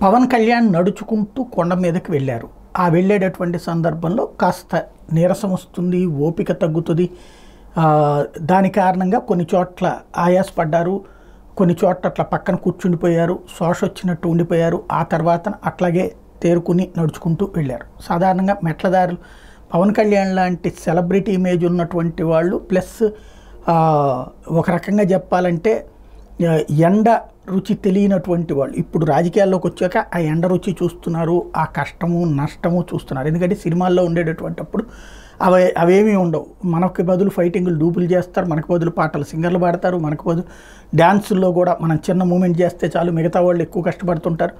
పవన్ కళ్యాణ్ నడుచుకుంటూ కొండ మీదకి వెళ్ళారు. ఆ వెళ్ళేటటువంటి సందర్భంలో కాస్త నీరసం వస్తుంది, ఓపిక తగ్గుతుంది. దాని కారణంగా కొన్ని చోట్ల ఆయాసపడ్డారు, కొన్ని చోట్ల అట్లా పక్కన కూర్చుండిపోయారు, శ్వాస వచ్చినట్టు ఉండిపోయారు. ఆ తర్వాత అట్లాగే తేరుకుని నడుచుకుంటూ వెళ్ళారు. సాధారణంగా మెట్లదారులు పవన్ కళ్యాణ్ లాంటి సెలబ్రిటీ ఇమేజ్ ఉన్నటువంటి వాళ్ళు, ప్లస్ ఒక రకంగా చెప్పాలంటే ఎండ రుచి తెలియనటువంటి వాళ్ళు ఇప్పుడు రాజకీయాల్లోకి వచ్చాక ఆ ఎండ రుచి చూస్తున్నారు, ఆ కష్టము నష్టము చూస్తున్నారు. ఎందుకంటే సినిమాల్లో ఉండేటటువంటిప్పుడు అవేమీ ఉండవు. మనకి బదులు ఫైటింగ్లు డూపులు చేస్తారు, మనకు బదులు పాటలు సింగర్లు పాడతారు, మనకు బదులు డ్యాన్సుల్లో కూడా మనం చిన్న మూమెంట్ చేస్తే చాలు మిగతా వాళ్ళు ఎక్కువ కష్టపడుతుంటారు.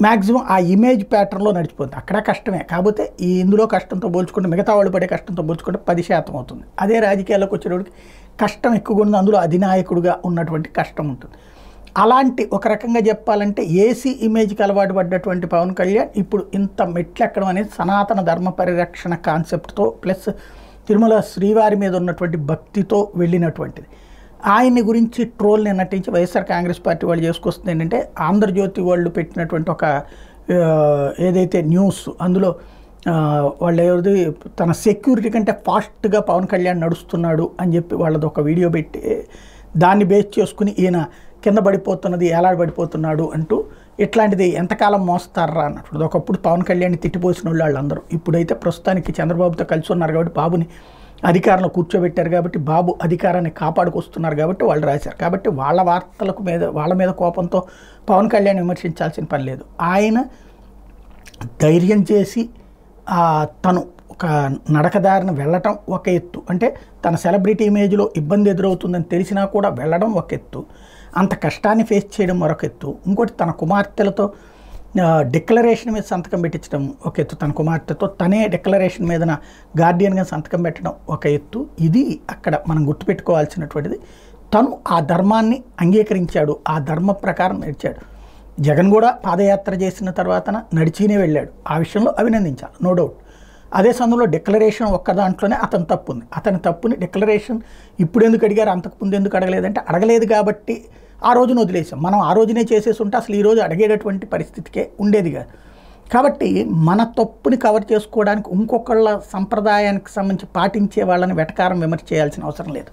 మ్యాక్సిమం ఆ ఇమేజ్ ప్యాటర్న్లో నడిచిపోతుంది. అక్కడ కష్టమే, కాకపోతే ఈ ఇందులో కష్టంతో పోల్చుకుంటే మిగతా వాళ్ళు పడే కష్టంతో పోల్చుకుంటే 10% అవుతుంది. అదే రాజకీయాల్లోకి వచ్చేటప్పటికి కష్టం ఎక్కువగా ఉంది, అందులో అధినాయకుడిగా ఉన్నటువంటి కష్టం ఉంటుంది. అలాంటి ఒక రకంగా చెప్పాలంటే ఏసీ ఇమేజ్కి అలవాటు పడ్డటువంటి పవన్ కళ్యాణ్ ఇప్పుడు ఇంత మెట్లు ఎక్కడం అనేది సనాతన ధర్మ పరిరక్షణ కాన్సెప్ట్తో, ప్లస్ తిరుమల శ్రీవారి మీద ఉన్నటువంటి భక్తితో వెళ్ళినటువంటిది. ఆయన్ని గురించి ట్రోల్ని నటించి వైఎస్ఆర్ కాంగ్రెస్ పార్టీ వాళ్ళు చేసుకొస్తుంది ఏంటంటే, ఆంధ్రజ్యోతి వాళ్ళు పెట్టినటువంటి ఒక ఏదైతే న్యూస్, అందులో వాళ్ళు ఎవరిది తన సెక్యూరిటీ కంటే ఫాస్ట్గా పవన్ కళ్యాణ్ నడుస్తున్నాడు అని చెప్పి వాళ్ళది ఒక వీడియో పెట్టి దాన్ని బేస్ చేసుకుని ఈయన కింద పడిపోతున్నది, ఏలాడబడిపోతున్నాడు అంటూ ఇట్లాంటిది ఎంతకాలం మోస్తారా అన్నట్టు. ఒకప్పుడు పవన్ కళ్యాణ్ని తిట్టిపోసిన వాళ్ళందరూ ఇప్పుడైతే ప్రస్తుతానికి చంద్రబాబుతో కలిసి ఉన్నారు కాబట్టి, బాబుని అధికారంలో కూర్చోబెట్టారు కాబట్టి, బాబు అధికారాన్ని కాపాడుకొస్తున్నారు కాబట్టి వాళ్ళు రాశారు. కాబట్టి వాళ్ళ వార్తలకు మీద వాళ్ళ మీద కోపంతో పవన్ కళ్యాణ్ విమర్శించాల్సిన పని లేదు. ఆయన ధైర్యం చేసి తను ఒక నడకదారిని వెళ్ళటం ఒక ఎత్తు. అంటే తన సెలబ్రిటీ ఇమేజ్లో ఇబ్బంది ఎదురవుతుందని తెలిసినా కూడా వెళ్ళడం ఒక ఎత్తు, అంత కష్టాన్ని ఫేస్ చేయడం మరొక ఎత్తు. ఇంకోటి తన కుమార్తెలతో డిక్లరేషన్ మీద సంతకం పెట్టించడం ఒక ఎత్తు, తన కుమార్తెతో తనే డిక్లరేషన్ మీద గార్డియన్గా సంతకం పెట్టడం ఒక ఎత్తు. ఇది అక్కడ మనం గుర్తుపెట్టుకోవాల్సినటువంటిది. తను ఆ ధర్మాన్ని అంగీకరించాడు, ఆ ధర్మ ప్రకారం నడిచాడు. జగన్ కూడా పాదయాత్ర చేసిన తర్వాత నడిచినే వెళ్ళాడు, ఆ విషయంలో అభినందించాలి, నో డౌట్. అదే సమయంలో డిక్లరేషన్ ఒక్క దాంట్లోనే అతని తప్పు ఉంది. అతని తప్పుని డిక్లరేషన్ ఇప్పుడు ఎందుకు అడిగారు, అంతకుముందు ఎందుకు అడగలేదంటే, అడగలేదు కాబట్టి ఆ రోజున వదిలేసాం. మనం ఆ రోజునే చేసేసి ఉంటే అసలు ఈరోజు అడిగేటటువంటి పరిస్థితికే ఉండేది కాదు. కాబట్టి మన తప్పుని కవర్ చేసుకోవడానికి ఇంకొకళ్ళ సంప్రదాయానికి సంబంధించి పాటించే వాళ్ళని వెటకారం విమర్శ చేయాల్సిన అవసరం లేదు.